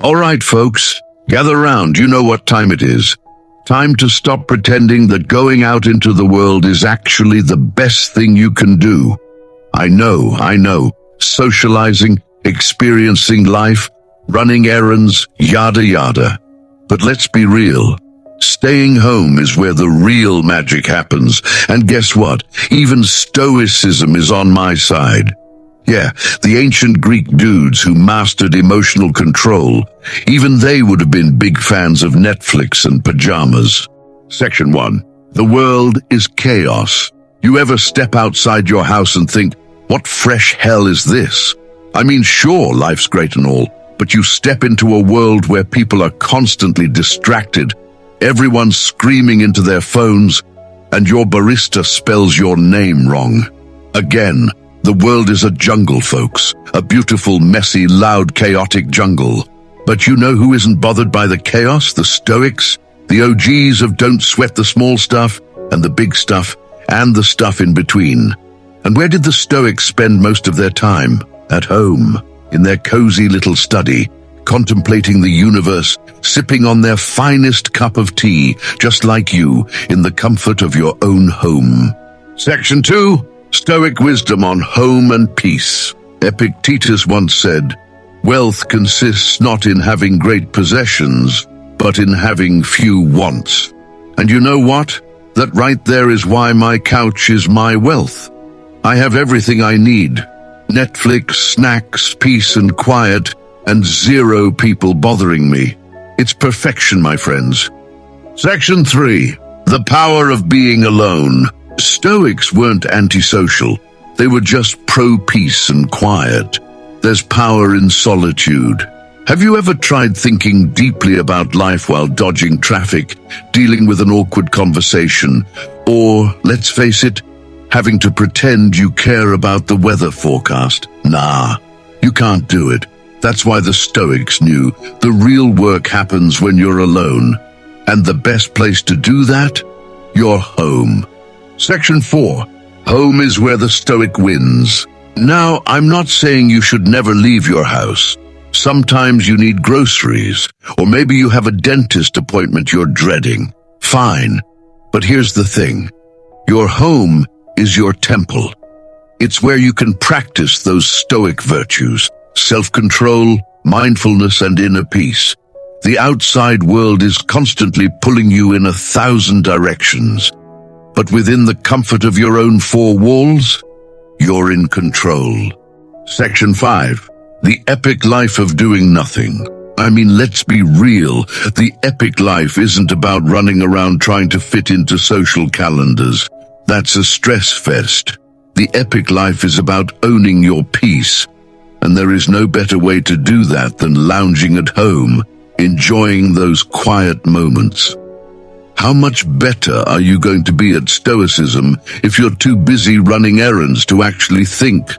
All right, folks, gather round. You know what time it is. Time to stop pretending that going out into the world is actually the best thing you can do. I know. Socializing, experiencing life, running errands, yada yada. But let's be real. Staying home is where the real magic happens. And guess what? Even Stoicism is on my side. Yeah, the ancient Greek dudes who mastered emotional control, even they would have been big fans of Netflix and pajamas. Section 1. The world is chaos. You ever step outside your house and think, what fresh hell is this? I mean, sure, life's great and all, but you step into a world where people are constantly distracted, everyone's screaming into their phones, and your barista spells your name wrong. Again, the world is a jungle, folks. A beautiful, messy, loud, chaotic jungle. But you know who isn't bothered by the chaos? The Stoics, the OGs of don't sweat the small stuff, and the big stuff, and the stuff in between. And where did the Stoics spend most of their time? At home, in their cozy little study, contemplating the universe, sipping on their finest cup of tea, just like you, in the comfort of your own home. Section 2. Stoic wisdom on home and peace. Epictetus once said, "Wealth consists not in having great possessions, but in having few wants." And you know what? That right there is why my couch is my wealth. I have everything I need. Netflix, snacks, peace and quiet, and zero people bothering me. It's perfection, my friends. Section 3. The power of being alone. Stoics weren't antisocial. They were just pro-peace and quiet. There's power in solitude. Have you ever tried thinking deeply about life while dodging traffic, dealing with an awkward conversation, or, let's face it, having to pretend you care about the weather forecast? Nah, you can't do it. That's why the Stoics knew the real work happens when you're alone. And the best place to do that? Your home. Section 4. Home is where the Stoic wins. Now, I'm not saying you should never leave your house. Sometimes you need groceries, or maybe you have a dentist appointment you're dreading. Fine. But here's the thing. Your home is your temple. It's where you can practice those Stoic virtues, self-control, mindfulness, and inner peace. The outside world is constantly pulling you in 1,000 directions. But within the comfort of your own four walls, you're in control. Section 5. The epic life of doing nothing. I mean, let's be real. The epic life isn't about running around trying to fit into social calendars. That's a stress fest. The epic life is about owning your peace. And there is no better way to do that than lounging at home, enjoying those quiet moments. How much better are you going to be at Stoicism if you're too busy running errands to actually think?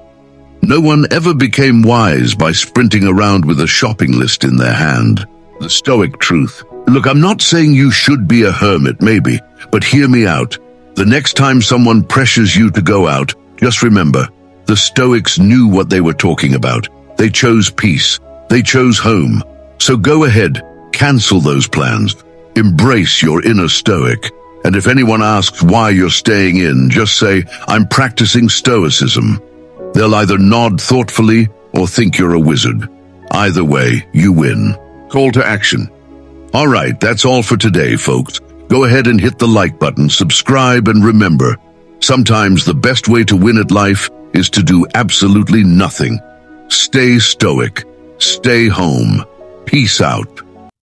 No one ever became wise by sprinting around with a shopping list in their hand. The Stoic truth. Look, I'm not saying you should be a hermit, maybe, but hear me out. The next time someone pressures you to go out, just remember, the Stoics knew what they were talking about. They chose peace. They chose home. So go ahead, cancel those plans. Embrace your inner Stoic. And if anyone asks why you're staying in, just say, I'm practicing Stoicism. They'll either nod thoughtfully or think you're a wizard. Either way, you win. Call to action. All right, that's all for today, folks. Go ahead and hit the like button, subscribe, and remember, sometimes the best way to win at life is to do absolutely nothing. Stay Stoic. Stay home. Peace out.